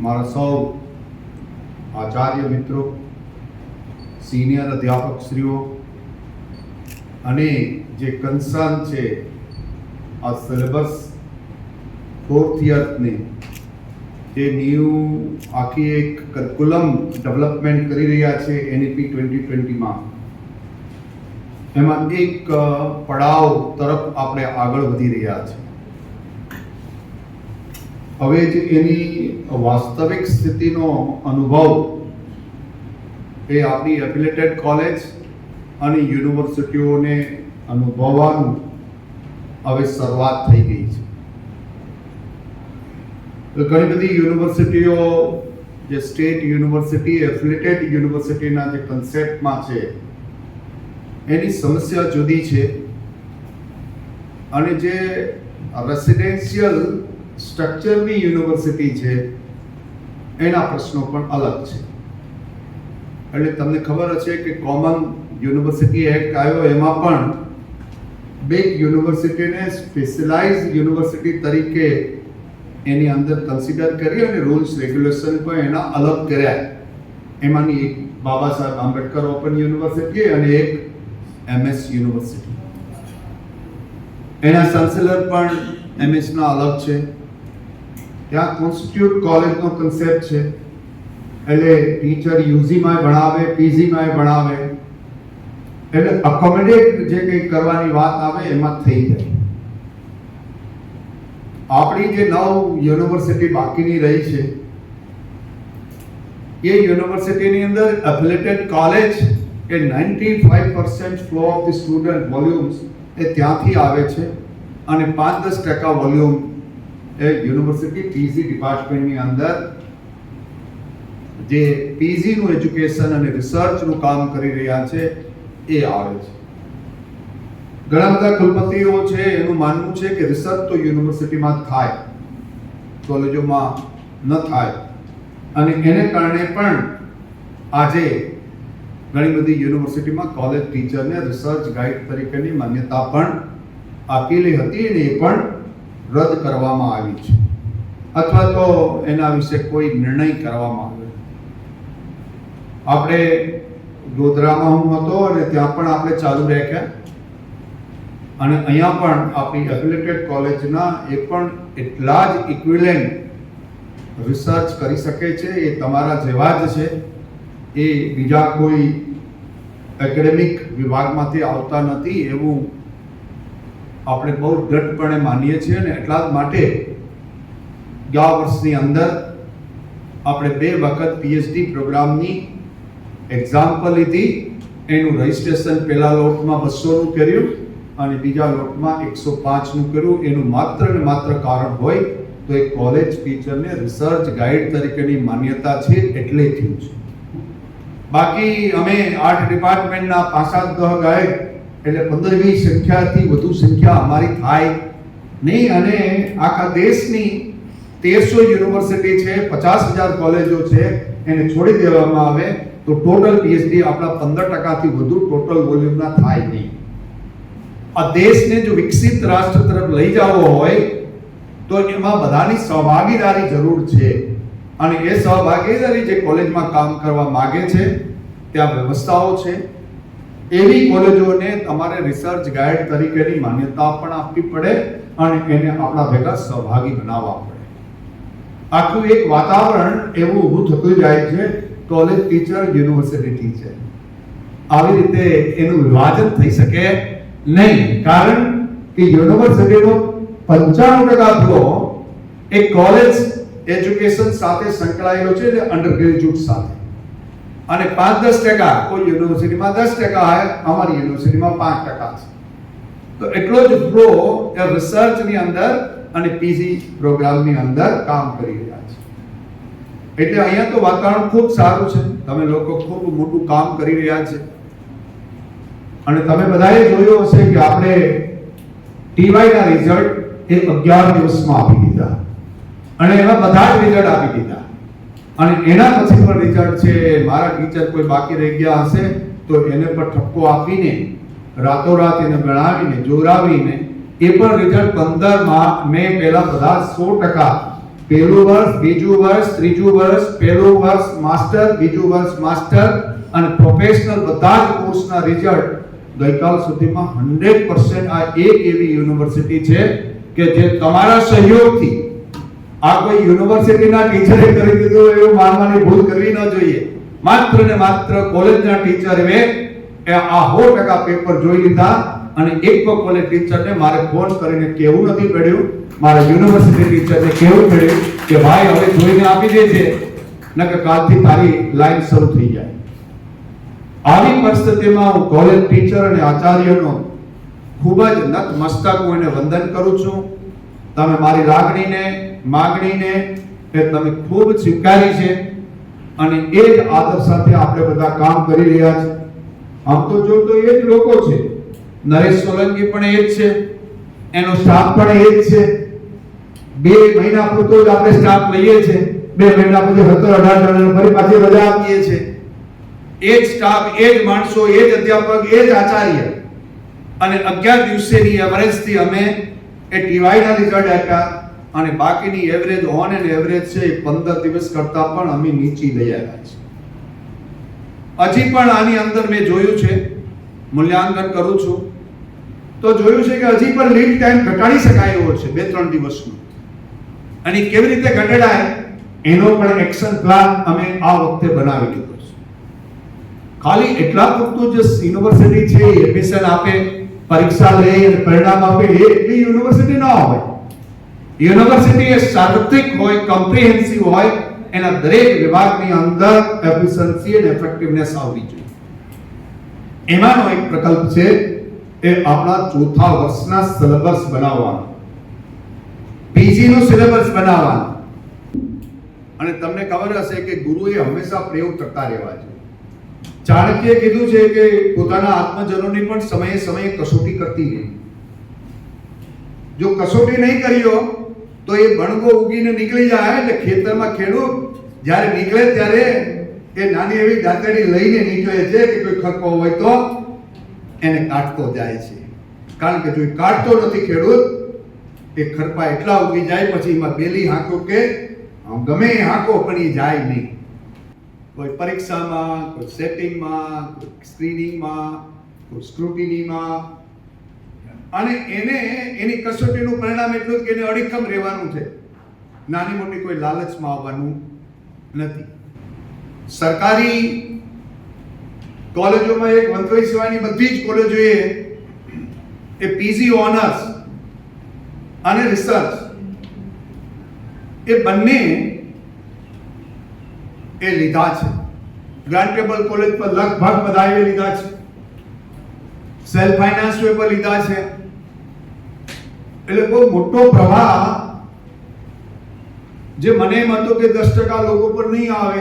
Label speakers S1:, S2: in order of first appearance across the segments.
S1: મારા સૌ આચાર્ય મિત્રો, સિનિયર અધ્યાપકશ્રીઓ અને જે કન્સર્ન છે આ સિલેબસ ફોર્થ યરની જે ન્યૂ આખી એક કરિક્યુલમ ડેવલપમેન્ટ કરી રહ્યા છે એનઈપી 2020માં, એમાં એક પડાવ તરફ આપણે આગળ વધી રહ્યા છે. હવે જે એની વાસ્તવિક સ્થિતિનો અનુભવ એ આપણી એફિલેટેડ કોલેજ અને યુનિવર્સિટીઓને અનુભવવાનું હવે શરૂઆત થઈ ગઈ છે. તો ઘણી બધી યુનિવર્સિટીઓ જે સ્ટેટ યુનિવર્સિટી એફિલેટેડ યુનિવર્સિટીના જે કન્સેપ્ટમાં છે એની સમસ્યા જુદી છે અને જે રેસિડેન્શિયલ સ્ટ્રક્ચરની યુનિવર્સિટી છે એના પ્રશ્નો પણ અલગ છે. એટલે તમને ખબર હશે કે કોમન યુનિવર્સિટી એક્ટ આવ્યો, એમાં પણ બે યુનિવર્સિટીને સ્પેશિયલાઇઝ યુનિવર્સિટી તરીકે એની અંદર કન્સિડર કરી અને રૂલ્સ રેગ્યુલેશન પણ એના અલગ કર્યા. એમાંની એક બાબા સાહેબ આંબેડકર ઓપન યુનિવર્સિટી અને એક એમએસ યુનિવર્સિટી. એના ચાન્સેલર પણ એમએસના અલગ છે. ત્યાં કોન્સ્ટિટ્યુટ કોલેજનો કન્સેપ્ટ છે, એટલે ટીચર યુજીમાં ભણાવે, પીજીમાં ભણાવે, એટલે અકોમોડેટ જે કંઈ કરવાની વાત આવે એમાં થઈ જાય. આપણી જે 9 યુનિવર્સિટી બાકીની રહી છે એ યુનિવર્સિટીની અંદર એફિલેટેડ કોલેજ એ 95% flow of the student volumes એ ત્યાંથી આવે છે અને 5-10% વોલ્યુમ એ યુનિવર્સિટી પીજી ડિપાર્ટમેન્ટની અંદર જે પીજીનું એજ્યુકેશન અને રિસર્ચનું કામ કરી રહ્યા છે એ આવે છે. ઘણા બધા કુલપતિઓ છે એનું માનવું છે કે રિસર્ચ તો યુનિવર્સિટીમાં થાય, કોલેજોમાં ન થાય, અને એને કારણે પણ આજે ઘણી બધી યુનિવર્સિટીમાં કોલેજ ટીચરને રિસર્ચ ગાઈડ તરીકેની માન્યતા પણ આપેલી હતી અને એ પણ રદ કરવામાં આવી છે અથવા તો એના વિશે કોઈ નિર્ણય કરવામાં આવ્યો. આપણે ગોધરામાં હું હતો અને ત્યાં પણ આપણે ચાલુ રાખ્યા અને અહીંયા પણ આપણી એફિલેટેડ કોલેજના એ પણ એટલા જ ઇક્વિવેલન્ટ રિસર્ચ કરી શકે છે. એ તમારા જેવા જ છે, એ બીજા કોઈ એકેડેમિક વિભાગમાંથી આવતા નથી એવું આપણે બહુ દ્રઢપણે માનીએ છીએ. અને એટલા જ માટે ગયા વર્ષની અંદર આપણે 2 વખત પીએચડી પ્રોગ્રામની એક્ઝામ્પલ લીધી. એનું રજિસ્ટ્રેશન પહેલા લોટમાં 200નું કર્યું અને બીજા લોટમાં 105નું કર્યું. એનું માત્ર ને માત્ર કારણ હોય તો એક કોલેજ ટીચરને રિસર્ચ ગાઈડ તરીકેની માન્યતા છે એટલે થયું છે. બાકી અમે 8 ડિપાર્ટમેન્ટના 5-7 ગાઈડ એટલે 15-20 સંખ્યાથી વધુ સંખ્યા અમારી થાય નહીં. અને આખા દેશની 1300 યુનિવર્સિટી છે, 50,000 કોલેજો છે, એને છોડી દેવામાં આવે તો ટોટલ પીએચડી આપણા 15%થી વધુ ટોટલ વોલ્યુમના થાય નહીં. આ દેશને જો વિકસિત રાષ્ટ્ર તરફ લઈ જવો હોય તો એમાં બધાની સહભાગીદારી જરૂર છે. અને એ સહભાગીદારી જે કોલેજમાં કામ કરવા માંગે છે ત્યાં વ્યવસ્થાઓ છે. એવી કોલેજોને તમારે રિસર્ચ ગાઈડ તરીકેની માન્યતા પણ આપવી પડે અને એને આપણા ભેગા સહભાગી બનાવવા પડે. આખું એક વાતાવરણ એવું ઊભું થતું જાય છે કોલેજ ટીચર યુનિવર્સિટી ટીચર. આવી રીતે એનું વિભાજન થઈ શકે નહીં, કારણ કે યુનિવર્સિટીનો 95% ફ્લો એક કોલેજ એજ્યુકેશન સાથે સંકળાયેલો છે, એટલે અંડર ગ્રેજ્યુએટ સાથે. અને 5-10% કોઈ યુનિવર્સિટીમાં 10% હોય, અમારી યુનિવર્સિટીમાં 5% છે. તો એટલો જ ફ્લો એ રિસર્ચની અંદર અને પીજી પ્રોગ્રામની અંદર કામ કરી રહ્યા છે. એટલે અહીંયા તો વાતાવરણ ખૂબ સારું છે. તમે લોકો ખૂબ મોટું કામ કરી રહ્યા છે. અને તમે બધાએ જોયું હશે કે આપણે ટીવાયના રિઝલ્ટ એ 11 દિવસમાં આપી દીધા અને એમાં બધા જ રિઝલ્ટ આપી દીધા. અને એના પછી પણ રિઝલ્ટ છે, મારા ટીચર કોઈ બાકી રહી ગયા હશે તો એને પર ઠપકો આપીને રાતોરાત એને ગણાવીને જોરાવીને એ પણ રિઝલ્ટ 15 મે પહેલા બધા 100% પહેલું વર્ષ, બીજું વર્ષ, ત્રીજું વર્ષ, પહેલું વર્ષ માસ્ટર, બીજું વર્ષ માસ્ટર અને પ્રોફેશનલ બધા જ કોર્સના રિઝલ્ટ ગઈકાલ સુધીમાં 100% આ એક એવી યુનિવર્સિટી છે કે જે તમારા સહયોગથી, આ કોઈ યુનિવર્સિટીના ટીચરે કરી દીધું એવું માનવાની ભૂલ કરવી ન જોઈએ. માત્ર ને માત્ર કોલેજના ટીચરે આ 100% પેપર જોઈ લીધા અને એક કોલેજ ટીચરને મારે ફોન કરીને કહેવું નથી પડ્યું, મારા યુનિવર્સિટી ટીચરને કહેવું પડ્યું કે ભાઈ હવે જોઈને આપી દેજે, નકર કાલથી તારી લાઈન શરૂ થઈ જાય. આવી પરિસ્થિતિમાં હું કોલેજ ટીચર અને આચાર્યનો ખૂબ જ નતમસ્તક હું એને વંદન કરું છું. તમે મારી લાગણીને, માગણીને એ તમે ખૂબ સ્વીકારી છે અને એ જ આદર સાથે આપણે બધા કામ કરી રહ્યા છે. આમ તો જો તો એ જ લોકો છે, નરેશ સોલંકી પણ એ જ છે, એનો સ્ટાફ પણ એ જ છે. 2 મહિના પૂરતો જ આપણે સ્ટાફ લઈએ છીએ, 2 મહિના પછી 17-18 જણાને ફરી પાછી રજા આપીએ છીએ. એ જ સ્ટાફ, એ જ માણસો, એ જ અધ્યાપક, એ જ આચાર્ય અને 11 દિવસેની એવરેજથી અમે એ ટીવાયના રિઝલ્ટ આપ્યા અને બાકીની એવરેજ ઓન એન્ડ એવરેજ છે એ 15 દિવસ કરતા પણ અમે નીચી લઈ આવ્યા છે. હજી પણ આની અંદર મેં જોયું છે, મૂલ્યાંકન કરું છું તો જોયું છે કે હજી પણ લીડ ટાઈમ ઘટાડી શકાય એવો છે 2-3 દિવસનો. અને કેવી રીતે ઘટાડાય એનો પણ એક્શન પ્લાન અમે આ વખતે બનાવી લીધો છે. ખાલી એટલા પૂરતું જે યુનિવર્સિટી છે એડમિશન આપે, પરીક્ષા લે અને પરિણામ આપે એ એટલી યુનિવર્સિટી ન હોય. યુનિવર્સિટી એ સાર્વત્રિક હોય, કોમ્પ્રિહેન્સિવ હોય, એના દરેક વિભાગની અંદર એફિશિયન્સી અને ઇફેક્ટિવનેસ આવવી જોઈએ. એમાંનો એક પ્રકલ્પ છે એ આપણા ચોથા વર્ષના સિલેબસ બનાવવાનો, પીજી નો સિલેબસ બનાવવાનો. અને તમને ખબર હશે કે ગુરુએ હંમેશા પ્રયોગ કરતા રહેવા છે. ચાણક્યએ કીધું છે કે પોતાના આત્મજનોની પણ સમયે સમયે કસોટી કરતી રહી. જો કસોટી નહીં કર્યો તો એ બણગો ઉગીને નીકળી જાય. એટલે ખેતરમાં ખેડૂત જ્યારે નીકળે ત્યારે એ નાની એવી દાંતરડી લઈને નીકળે છે કે કોઈ ખરકો હોય તો એને કાઢતો જાય છે. કારણ કે જો એ કાઢતો નથી ખેડૂત, એ ખરપા એટલા ઉગી જાય પછી એમાં બેલી હાંકો કે ગમે એ હાંકો પણ એ જાય નહીં. કોઈ પરીક્ષામાં, કોઈ સેટિંગમાં, કોઈ સ્ક્રીનિંગમાં, કોઈ સ્ક્રુટિનીમાં, અને એને એની કસોટીનું પરિણામ એટલું જ કે એને અડીખમ રહેવાનું છે, નાની મોટી કોઈ લાલચમાં આવવાનું નથી. સરકારી કોલેજોમાં એક મંત્રી સિવાયની બધી જ કોલેજોએ એ પીજી ઓનર્સ અને રિસર્ચ એ બંને એ લીધા છે. ગ્રાન્ટેબલ કોલેજ પર લગભગ બધાએ લીધા છે, સેલ્ફ ફાઇનાન્સ પર લીધા છે. એટલે બહુ મોટો પ્રવાહ જે મને એમ હતો કે 10% લોકો પર નહીં આવે,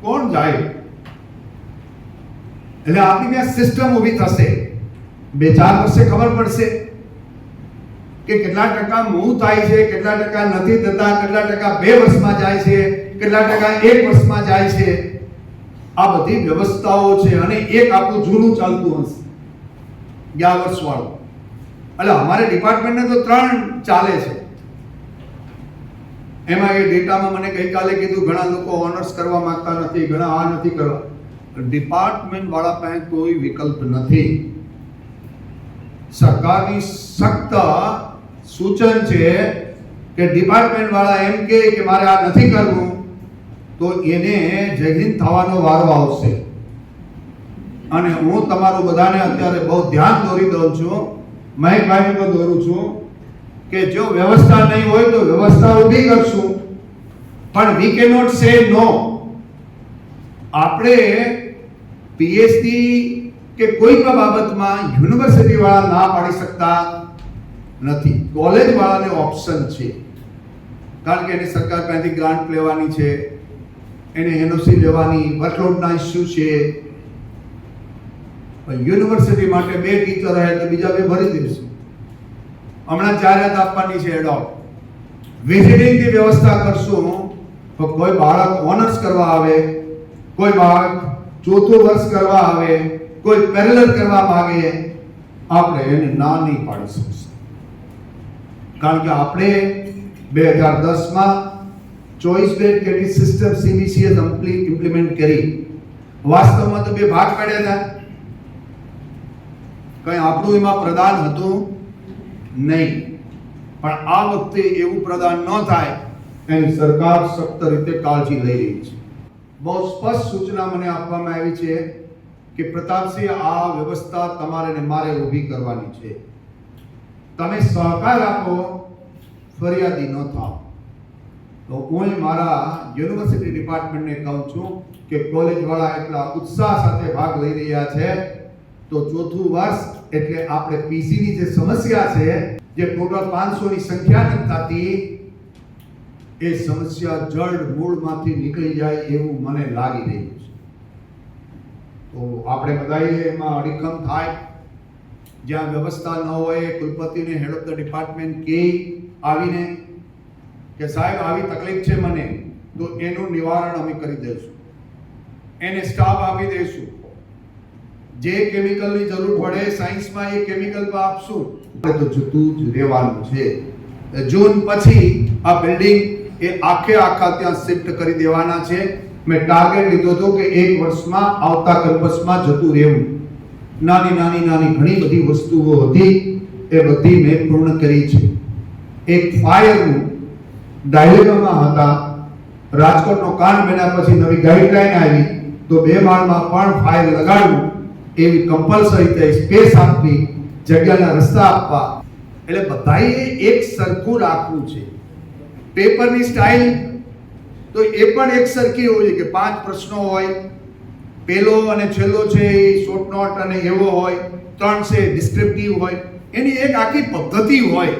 S1: કોણ જાય? એટલે આપણી ત્યાં સિસ્ટમ ઊભી થશે. 2-4 વર્ષે ખબર પડશે કે કેટલા ટકા મૂવ થાય છે, કેટલા ટકા નથી થતા, કેટલા ટકા 2 વર્ષમાં જાય છે, કેટલા ટકા 1 વર્ષમાં જાય છે. આ બધી વ્યવસ્થાઓ છે અને એક આપણું જૂનું ચાલતું હશે 11 વર્ષ વાળું. એટલે અમારે ડિપાર્ટમેન્ટને તો 3 ચાલે છે. એમાં એ ડેટામાં મને ગઈકાલે કીધું ઘણા લોકો ઓનર્સ કરવા માંગતા નથી, ઘણા આ નથી કરવા. ડિપાર્ટમેન્ટ વાળા પાસે કોઈ વિકલ્પ નથી. સરકારની સખ્ત સૂચન છે કે ડિપાર્ટમેન્ટ વાળા એમ કે મારે આ નથી કરવું તો એને જયહિંદ થવાનો વારો આવશે. અને હું તમારું બધાને અત્યારે બહુ ધ્યાન દોરી દઉં છું, મહેકભાઈને પણ દોરું છું કે જો વ્યવસ્થા નહીં હોય તો વ્યવસ્થા ઊભી કરશું, પણ વી કેન નોટ સે નો. આપણે પીએચડી કે કોઈ પણ બાબતમાં યુનિવર્સિટી વાળા ના પાડી શકતા નથી. કોલેજ વાળાને ઓપ્શન છે, કારણ કે એની સરકાર પાસેથી ગ્રાન્ટ લેવાની છે, એને એનઓસી લેવાની, વર્કલોડના ઇસ્યુ છે. યુનિવર્સિટી માટે 2 ટીચર રહે તો બીજા 2 ભરી દેશે. હમણાં જાહેરાત આપવાની છે એડોપ વિઝિટિંગની વ્યવસ્થા કરશું તો કોઈ બાળક ઓનર્સ કરવા આવે, કોઈ બાળક 4થું વર્ષ કરવા આવે, કોઈ પેરેલલ કરવા માંગે, આપણે એને ના નહીં પાડી શકીશું. કારણ કે આપણે 2010માં choice based credit system CBCS implement કરી. વાસ્તવમાં તો બે ભાગ પાડ્યા હતા, કઈ આપણું એમાં પ્રદાન હતું નહીં, પણ આ વખતે એવું પ્રદાન ન થાય એની સરકાર સખ્ત રીતે કાળજી લઈ રહી છે. બહુ સ્પષ્ટ સૂચના મને આપવામાં આવી છે કે પ્રતાપસિંહ, આ વ્યવસ્થા તમારે ને મારે ઊભી કરવાની છે. તમે સહકાર આપો, ફરિયાદી ન થાઓ. તો હું મારા યુનિવર્સિટી ડિપાર્ટમેન્ટને કહું છું કે કોલેજ વાળા એટલા ઉત્સાહ સાથે ભાગ લઈ રહ્યા છે, તો ચોથું વર્ષ એટલે આપણે પીસી ની જે સમસ્યા છે, જે ટોટલ 500 ની સંખ્યા નથી થતી, એ સમસ્યા જડ મૂળમાંથી નીકળી જાય એવું મને લાગી રહ્યું છે. તો આપણે બધાએ એમાં અડીખમ થાય. જ્યાં વ્યવસ્થા ન હોય, કુલપતિને હેડ ઓફ ધ ડિપાર્ટમેન્ટ કે આવીને કે સાહેબ આવી તકલીફ છે મને, તો એનું નિવારણ અમે કરી દઈશું, એને સ્ટાફ આપી દઈશું. જે કેમિકલની જરૂર પડે સાયન્સમાં એ કેમિકલ પર આપશું. આપણે તો જતું જ રહેવાનું છે. જૂન પછી આ બિલ્ડિંગ એ આખા ત્યાં શિફ્ટ કરી દેવાના છે. મેં ટાર્ગેટ લીધો હતો કે 1 વર્ષમાં આવતા કેમ્પસમાં જતું રહેવું. નાની ઘણી બધી વસ્તુઓ હતી, એ બધી મેં પૂર્ણ કરી છે. એક ફાયરનું ડાયલેમામાં હતા. રાજકોટનો કાંડ બન્યા પછી નવી ગાઈડલાઈન આવી, તો 2 માળમાં પણ ફાયર લગાડવું એવી કમ્પલસરી થઈ, સ્પેસ આપવી, જગ્યાના રસ્તા આપવા. એટલે બધાએ એક સરખું રાખવું છે. પેપરની સ્ટાઇલ તો એ પણ એક સરખી હોય કે 5 પ્રશ્નો હોય, પહેલો અને છેલ્લો છે એ શોર્ટ નોટ અને એવો હોય, 3 છે ડિસ્ક્રિપ્ટિવ હોય, એની એક આખી પદ્ધતિ હોય.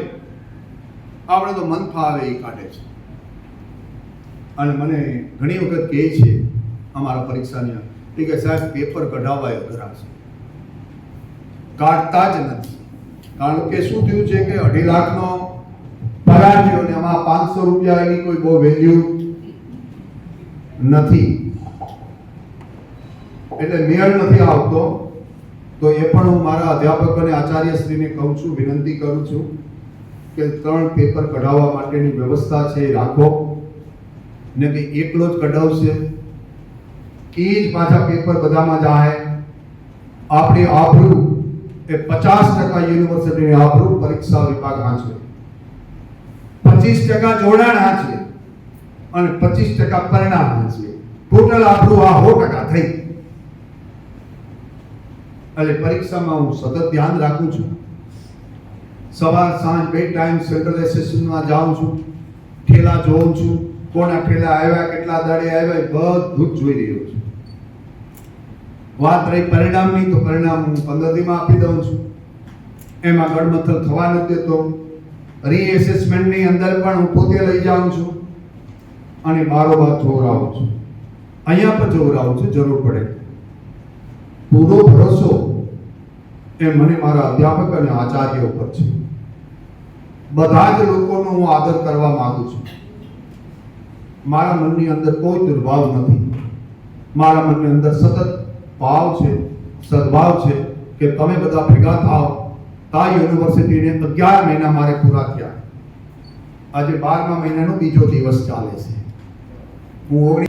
S1: આપણે તો મન ફાવે એ કાઢે છે. અને મને ઘણી વખત કહે છે અમારા પરીક્ષાની કે સાહેબ પેપર કઢાવવા અઘરા છે, કાઢતા જ નથી. કારણ કે શું થયું છે કે 2.5 લાખનો પગાર થયો ને આમાં 500 રૂપિયા એની કોઈ બહુ વેલ્યુ નથી, એટલે મેળ નથી આવતો. તો એ પણ હું મારા અધ્યાપક અને આચાર્યશ્રીને કહું છું, વિનંતી કરું છું કે 3 પેપર કઢાવવા માટેની વ્યવસ્થા છે એ રાખો. ને કે એકલો જ કઢાવશે એ જ પાછા પેપર બધામાં જાય. આપણી આબરૂ એ 50% યુનિવર્સિટીની આબરૂ પરીક્ષા વિભાગ હાંચવે, 25% જોડાણ હાંચવે અને 25% પરિણામ હાંચવે. ટોટલ આબરૂ આ 100% થઈ. એટલે પરીક્ષામાં હું સતત ધ્યાન રાખું છું. સવાર સાંજ 2 ટાઈમ સેન્ટ્રલ એસેસમેન્ટમાં જાઉં છું, ઠેલા જોઉં છું, કોના ઠેલા આવ્યા, કેટલા દાડે આવ્યા, બધું જ જોઈ રહ્યો છું. વાત રહી પરિણામની, તો પરિણામ હું 15 દીમાં આપી દઉં છું. એમાં ગડમથલ થવા નથી દેતો. રીએસેસમેન્ટની અંદર પણ હું પોતે લઈ જાઉં છું અને બારોબાર જોવરાવું છું. અહીંયા પણ જોવરાવું છું જરૂર પડે. પૂરો ભરોસો એ મને મારા અધ્યાપક અને આચાર્ય ઉપર છે. બધા જ લોકોનો હું આદર કરવા માંગુ છું. મારા મનની અંદર કોઈ દુર્ભાવ નથી. મારા મનની અંદર સતત ભાવ છે, સદભાવ છે કે તમે બધા ભેગા થાઓ. તા યુનિવર્સિટીને 11 મહિના મારે પૂરા થયા. આજે 12મા મહિનાનો બીજો દિવસ ચાલે છે. હું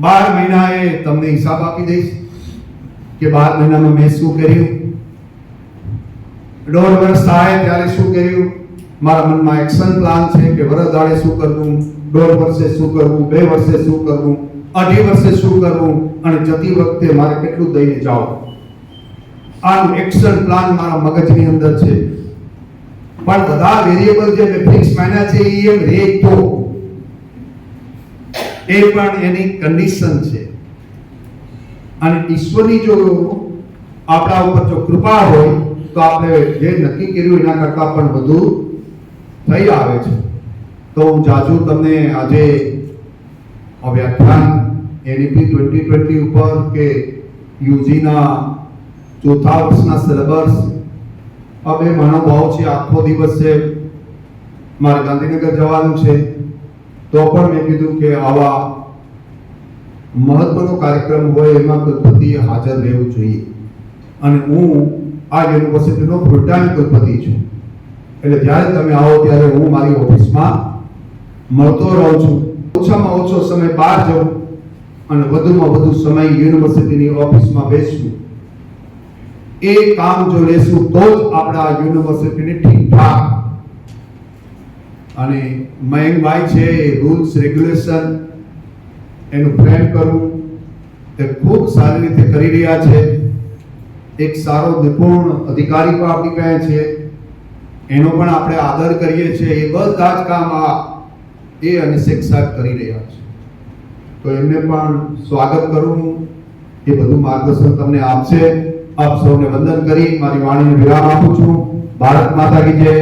S1: 12 મહિનાએ તમને હિસાબ આપી દઈશ કે 12 મહિનામાં મેં શું કર્યું, 1.5 વર્ષ થાય ત્યારે શું કર્યું. મારા મનમાં એક્શન પ્લાન છે કે વરસ દાડે શું કરવું, 1.5 વર્ષે શું કરવું, 2 વર્ષે શું કરવું, 2.5 વર્ષે શું કરવું, અને જતી વખતે મારે કેટલું દઈને જાવ. આનું એક્શન પ્લાન મારા મગજની અંદર છે. પણ બધા વેરિયેબલ જે મેં ફિક્સ માન્યા છે એ એમ રે તો એ પણ એની કન્ડિશન છે. અને ઈશ્વરની જો આપણા ઉપર જો કૃપા હોય તો આપણે જે નક્કી કર્યું એના કરતાં પણ વધુ થઈ આવે છે. તો હું જાજુ તમને આજે વ્યાખ્યાન એનઈપી 2020 ઉપર કે યુજીના ચોથા વર્ષના સિલેબસ આ 2 મહાનુભાવ છે. આખો દિવસ છે, મારે ગાંધીનગર જવાનું છે, તો પણ મેં કીધું કે આવા મહત્વનો કાર્યક્રમ હોય એમાં કુલપતિએ હાજર રહેવું જોઈએ. અને હું આ યુનિવર્સિટીનો ફૂલ ટાઈમ કુલપતિ છું, એટલે જ્યારે તમે આવો ત્યારે હું મારી ઓફિસમાં મળતો રહું છું. ઓછામાં ઓછો સમય બહાર જવું અને વધુમાં વધુ સમય યુનિવર્સિટીની ઓફિસમાં બેસવું, એ કામ જો લેશું તો જ આપણા યુનિવર્સિટીને ઠીકઠાક. અને મયંકભાઈ છે એ રૂલ્સ રેગ્યુલેશન એનું ફ્રેમ કરવું એ ખૂબ સારી રીતે કરી રહ્યા છે. એક સારો નિપુણ અધિકારી પણ આપણી પાસે છે, એનો પણ આપણે આદર કરીએ છીએ. એ બધા જ કામ એ અને શેખ સાહેબ કરી રહ્યા છે, તો એમને પણ સ્વાગત કરું. એ બધું માર્ગદર્શન તમને આપશે. આપ સૌને વંદન કરી મારી વાણીને વિરામ આપું છું. ભારત માતા કી જય.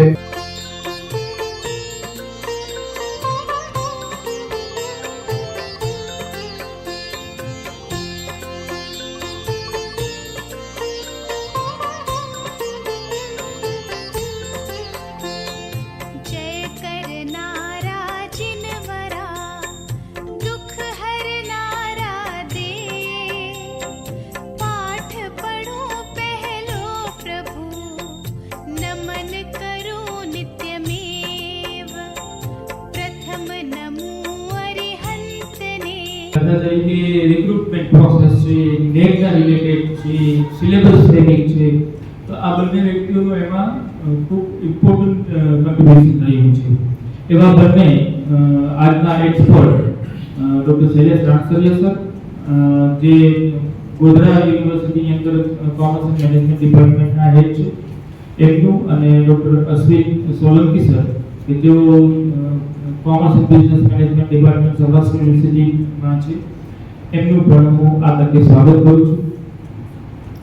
S2: તરીકે રિક્રુટમેન્ટ પ્રોસેસ છે, નેટના રિલેટેડ છે, સિલેબસ ટ્રેનિંગ છે, તો આ બંને વ્યક્તિઓનું એમાં ખૂબ ઇમ્પોર્ટન્ટ કોન્ટ્રીબ્યુશન રહ્યું છે. એવા બંને આજના એક્સપર્ટ ડોક્ટર શૈલેષ રાણસરિયા સર, જે ગોધરા યુનિવર્સિટીની અંદર કોમર્સ એન્ડ મેનેજમેન્ટ ડિપાર્ટમેન્ટના હેડ છે એમનું, અને ડોક્ટર અશ્વિન સોલંકી સર કે જેઓ commerce and business management department Saurashtra યુનિવર્સિટીમાં છે, એમનું પણ હું આ તકે સ્વાગત કરું છું.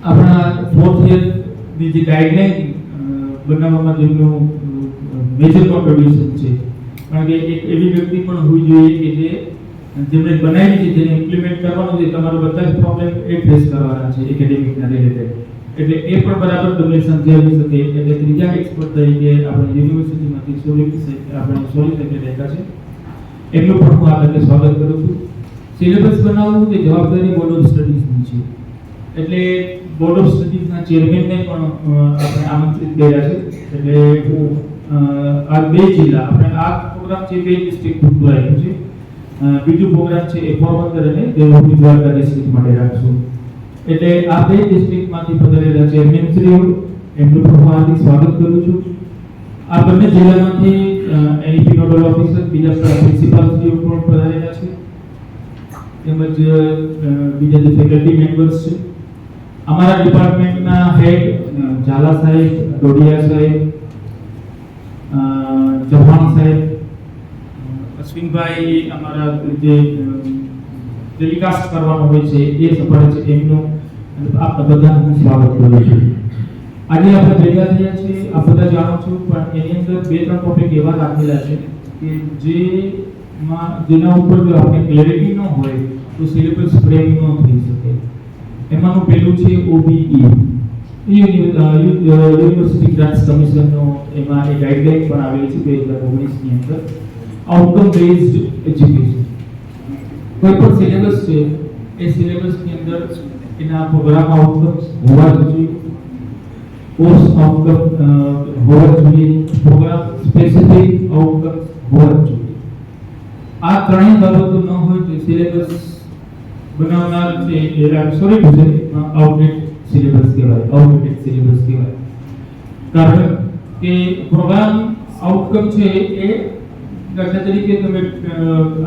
S2: આપણા 4th યરની જે ગાઈડલાઈન બનાવવામાં જેમનું મેજર કોન્ટ્રીબ્યુશન છે, કારણ કે એક એવી વ્યક્તિ પણ હોવી જોઈએ કે જેમણે બનાવી છે, જેને ઇમ્પ્લિમેન્ટ કરવાનું છે. તમારો બધા જ પ્રોબ્લેમ એ ફેસ કરવાના છે એકેડેમિકના રિલેટેડ, એટલે એ પણ બરાબર તમને સમજાવી શકે. એટલે ત્રીજા એક્સપર્ટ તરીકે આપણે યુનિવર્સિટીમાંથી સોલી સેક્રેટરી છે, એમનું પણ હું આ તકે સ્વાગત કરું છું. સિલેબસ બનાવવું તે જવાબદારી બોર્ડ ઓફ સ્ટડીઝની છે, એટલે બોર્ડ ઓફ સ્ટડીઝના ચેરમેનને પણ આપણે આમંત્રિત કર્યા છે. એટલે હું આ 2 જિલ્લા, આપણે આ પ્રોગ્રામ છે 2 ડિસ્ટ્રિક્ટ પૂરતું રાખ્યું છે, બીજું પ્રોગ્રામ છે એ પોરબંદર અને દેવભૂમિ દ્વારકા ડિસ્ટ્રિક્ટ માટે રાખશું. એટલે આ 2 ડિસ્ટ્રિક્ટમાંથી પધારેલા ચેરમેનશ્રીઓ, એમનું પણ હાર્દિક સ્વાગત કરું છું. આ બંને જિલ્લામાંથી એનઈપી નોડલ ઓફિસર, બીજા પ્રિન્સિપાલશ્રીઓ પણ પધારેલા છે, તેમજ બીજા જે ફેકલ્ટી મેમ્બર્સ છે. અમારા ડિપાર્ટમેન્ટના હેડ ઝાલા સાહેબ, ડોડિયા સાહેબ, ચૌહાણ સાહેબ, અશ્વિનભાઈ અમારા જે ટેલિકાસ્ટ કરવાનો હોય છે એ સંભાળે છે, એમનું આપ બધાનું હું સ્વાગત કરું છું. આજે આપણે ભેગા થયા છીએ, આપ બધા જાણો છો, પણ એની અંદર 2-3 ટોપિક એવા રાખેલા છે કે જેના ઉપર જો આપણે ક્લેરિટી ન હોય તો સિલેબસ ફ્રેમ ન થઈ શકે. એમાંનું પહેલું છે OBE, યુનિવર્સિટી ગ્રાન્ટ્સ કમિશનનો એમાં એક ગાઈડલાઈન પણ આવેલી છે 2019 ની અંદર, આઉટકમ બેઝડ એજ્યુકેશન. કોઈ પણ સિલેબસ છે એ સિલેબસની અંદર એના પ્રોગ્રામ આઉટકમ્સ હોવા જોઈએ, કોર્સ આઉટકમ હોવા જોઈએ, પ્રોગ્રામ સ્પેસિફિક આઉટકમ્સ હોવા જોઈએ. આ ત્રણેય બાબતો ન હોય તો સિલેબસ બનાવનાર છે એ sorry to say outdated syllabus કહેવાય. કારણ કે પ્રોગ્રામ આઉટકમ છે એ દાખલા તરીકે તમે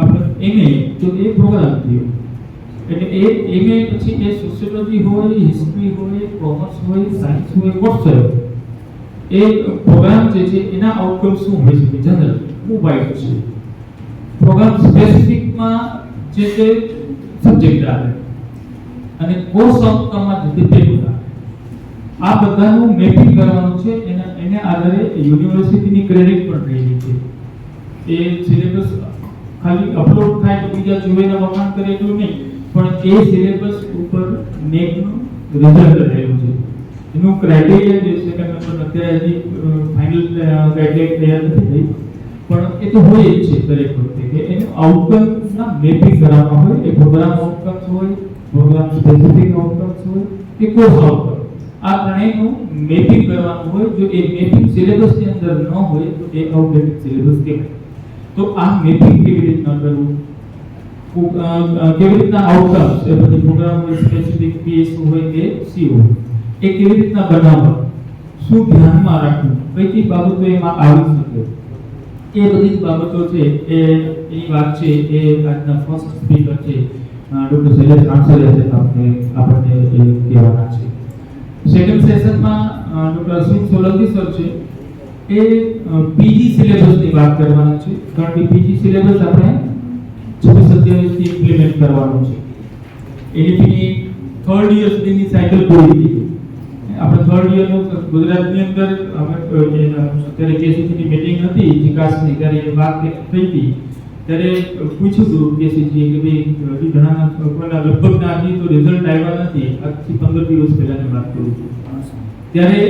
S2: આપણે MA તો એ પ્રોગ્રામ થયો, એટલે એ MA પછી એ સોશિયોલોજી હોય, હિસ્ટ્રી હોય, કોમર્સ હોય, સાયન્સ હોય, વોટ્સએપ એ પ્રોગ્રામ જે છે એના આઉટકમ શું હોય છે જનરલ ખૂબ વાઇડ છે. પ્રોગ્રામ સ્પેસિફિકમાં જે સબ્જેક્ટ આવે અને કોર્સ આઉટકમમાં જે પેપર આવે, આ બધાનું મેપિંગ કરવાનું છે. એને આધારે યુનિવર્સિટીની ક્રેડિટ પણ રહેલી છે. એ સિલેબસ ખાલી અપલોડ થાય તો બીજા જોઈને વખાણ કરે એટલું નહીં, પણ એ સિલેબસ ઉપર નેકનું રિઝલ્ટ રહેલું છે. એનું ક્રાઇટેરિયા જે છે કે અત્યારે હજી ફાઇનલ ગાઈડલાઈન તૈયાર નથી થઈ, પણ એ તો હોય જ છે દરેક વખતે કે એનું આઉટકમ્સના મેપિંગ કરવાના હોય. એ પ્રોગ્રામ આઉટકમ્સ હોય, પ્રોગ્રામ સ્પેસિફિક આઉટકમ્સ હોય કે કોર્સ આઉટકમ, આ ત્રણેયનું મેપિંગ કરવાનું હોય. જો એ મેપિંગ સિલેબસની અંદર ન હોય તો એ આઉટડેટેડ સિલેબસ કહેવાય. તો આ મેપિંગ કેવી રીતના કરવું, કેવી રીતના આઉટકમ્સ એ બધી પ્રોગ્રામ હોય સ્પેસિફિક પીએસઓ હોય કે સીઓ એ કેવી રીતના બનાવવા, શું ધ્યાનમાં રાખવું, કઈ કઈ બાબતો એમાં આવી શકે, એ બધી જ બાબતો છે એની વાત છે એ આજના ફર્સ્ટ સ્પીકર છે ડોક્ટર શૈલેષ આંસરિયા છે આપણને એ કહેવાના છે. સેકન્ડ સેશનમાં ડોક્ટર અશ્વિન સોલંકી સર છે એ પીજી સિલેબસની વાત કરવાના છે, કારણ કે પીજી સિલેબસ આપણે 26-27 થી ઇમ્પ્લિમેન્ટ કરવાનું છે. એની થર્ડ યર સુધીની સાયકલ પૂરી થઈ ગઈ. આપણે થર્ડ યરનું ગુજરાતની અંદર અત્યારે કેસીસીની મીટિંગ હતી વિકાસની, ત્યારે એ વાત થઈ હતી ત્યારે પૂછ્યું હતું કેસીસી કે ભાઈ હજી ઘણા કોઈના લગભગ નાની તો રિઝલ્ટ આવ્યા નથી, આજથી 15 દિવસ પહેલાની વાત કરું છું. ત્યારે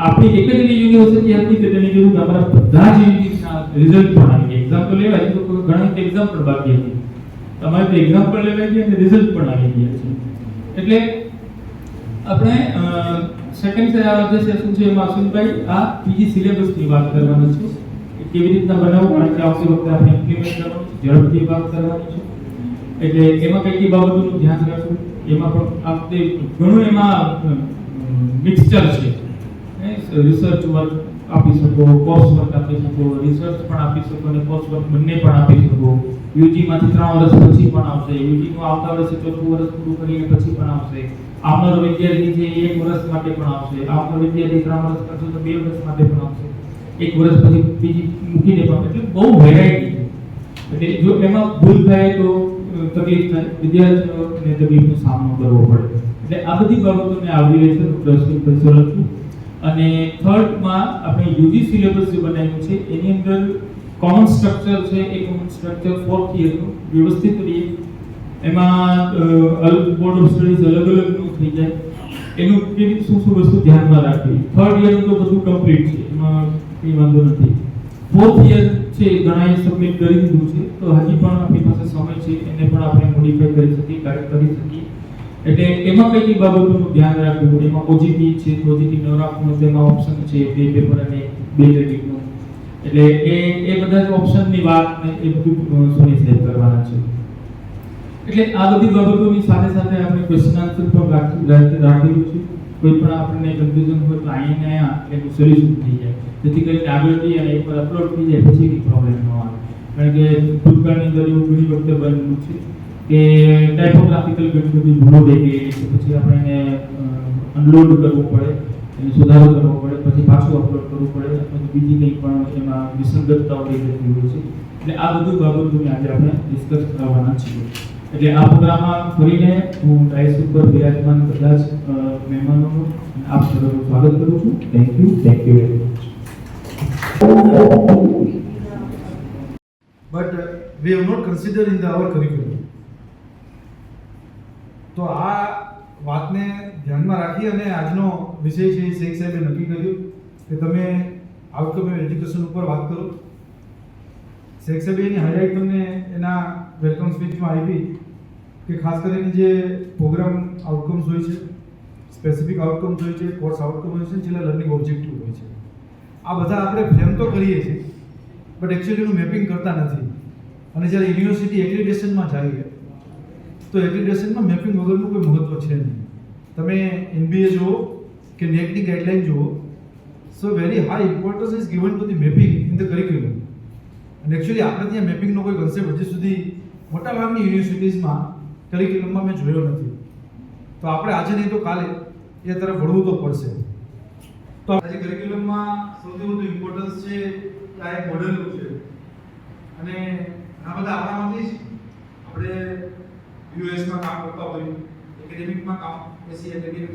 S2: આપણી એક જ યુનિવર્સિટી હતી કે તેને કીધું કે અમારા બધા જ યુનિટના રિઝલ્ટ પણ આવી ગયા. એક્ઝામ તો લેવાય તો ઘણી એક્ઝામ પણ બાકી હતી, તમારે તો એક્ઝામ પણ લેવાઈ ગઈ અને રિઝલ્ટ પણ આવી ગયા છે. એટલે આપણે સેકન્ડ જે સેશન છે એમાં અશ્વિનભાઈ આ પીજી સિલેબસની વાત કરવાની છે કે કેવી રીતના બનાવવું, કારણ કે આવતી વખતે આપણે ઇમ્પ્લિમેન્ટ કરવાનું છે, ઝડપથી વાત કરવાની છે. એટલે એમાં કઈ કઈ બાબતોનું ધ્યાન રાખવું, એમાં પણ આપણે ઘણું એમાં મિક્સચર છે. રિસર્ચ વર્ક આપી શકો, કોર્સ વર્ક આપી શકો, રિસર્ચ પણ આપી શકો અને કોર્સ વર્ક બંને પણ આપી શકો. યુજી માંથી 3 વર્ષ પછી પણ આવશે, યુજી નું આવતા વર્ષે 4થું વર્ષ પૂરું કરીને પછી પણ આવશે. આવનારો વિદ્યાર્થી છે 1 વર્ષ માટે પણ આવશે, આવનારો વિદ્યાર્થી 3 વર્ષ કરશે તો 2 વર્ષ માટે પણ આવશે, 1 વર્ષ પછી પીજી મૂકીને પણ. એટલે બહુ વેરાયટી છે. એટલે જો એમાં ભૂલ થાય તો તકલીફ થાય, વિદ્યાર્થીઓને તકલીફનો સામનો કરવો પડે. એટલે આ બધી બાબતોને આવડી રહેશે અશ્વિનભાઈ સોલંકી. અને થર્ડમાં આપણે યુજી સિલેબસ જે બનાવ્યું છે એની અંદર કોમન સ્ટ્રક્ચર છે, એ કોમન સ્ટ્રક્ચર 4th યરનું વ્યવસ્થિત રીતે એમાં બોર્ડ ઓફ સ્ટડીઝ અલગ અલગનું થઈ જાય, એનું કેવી શું વસ્તુ ધ્યાનમાં રાખવી. થર્ડ યરનું તો બધું કમ્પ્લીટ છે, એમાં કંઈ વાંધો નથી. 4th યર છે ઘણાએ સબમિટ કરી દીધું છે, તો હજી પણ આપણી પાસે સમય છે, એને પણ આપણે મોડિફાઈ કરી શકીએ, કાર્ય કરી શકીએ. એટલે એમાં કઈ કઈ બાબતોનું ધ્યાન રાખવું, એમાં ઓજીટી છે, ઓજીટી ન રાખવું, તેમાં ઓપ્શન છે 2 પેપર અને 2 ક્રેડિટનું. એટલે એ બધા જ ઓપ્શનની વાત ને એ બધું સુનિશ્ચિત કરવાના છે. એટલે આ બધી બાબતોની સાથે સાથે આપણે ક્વેશ્ચન આન્સર પણ રાખેલું છે. કોઈ પણ આપણને કન્ફ્યુઝન હોય તો આઈને એનું સોલ્યુશન થઈ જાય, જેથી કરીને આગળથી અને એકવાર અપલોડ થઈ જાય પછી કંઈ પ્રોબ્લેમ ન આવે. કારણ કે ભૂતકાળની અંદર એવું ઘણી વખતે બનેલું છે કે ટાઇપોગ્રાફિકલ ઘણી બધી ભૂલો થઈ ગઈ છે, પછી આપણે એને અનલોડ કરવું પડે, એને સુધારો કરવો પડે, પછી પાછું અપલોડ કરવું પડે, અથવા બીજી કંઈ પણ એમાં વિસંગતતાઓ થઈ જતી હોય છે. એટલે આ બધું બાબતોને આજે આપણે ડિસ્કસ કરવાના છીએ. એટલે આ પ્રોગ્રામમાં ફરીને હું ડાયસ ઉપર બિરાજમાન બધા જ મહેમાનોનું આપ સૌનું સ્વાગત કરું છું. Thank you very much.
S3: But we have not considered in our curriculum. તો આ વાતને ધ્યાનમાં રાખી અને આજનો વિષય છે શેખ સાહેબે નક્કી કર્યું કે તમે આઉટકમ એજ્યુકેશન ઉપર વાત કરો. શેખ સાહેબે એની હાઇલાઇટ તમને એના વેલકમ સ્પીચમાં આપી કે ખાસ કરીને જે પ્રોગ્રામ આઉટકમ્સ હોય છે, સ્પેસિફિક આઉટકમ્સ હોય છે, કોર્સ આઉટકમ હોય છે, છેલ્લા લર્નિંગ ઓબ્જેક્ટિવ હોય છે. આ બધા આપણે ફ્રેમ તો કરીએ છીએ, બટ એકચ્યુઅલી એનું મેપિંગ કરતા નથી. અને જ્યારે યુનિવર્સિટી એક્રેડિટેશનમાં જાય તો એક્રેડિટેશનમાં મેપિંગ વગરનું કોઈ મહત્વ છે નહીં. તમે NBA જુઓ કે નેટની ગાઈડલાઇન જુઓ, સો very high importance is given to the mapping in the curriculum. અને એકચ્યુઅલી આપણે ત્યાં મેપિંગનો કોઈ કન્સેપ્ટ હજી સુધી મોટાભાગની યુનિવર્સિટીઝમાં કરિક્યુલમમાં મેં જોયો નથી. તો આપણે આજે નહીં તો કાલે એ તરફ વળવું તો પડશે. તો આજે કરિક્યુલમમાં સૌથી વધુ ઇમ્પોર્ટન્સ છે આ એક મોડેલનું છે. અને આ બધા આપણામાંથી જ આપણે યુએસમાં કામ કરતા હોય, એકેડેમિકમાં કામ, એસી એકેડેમિક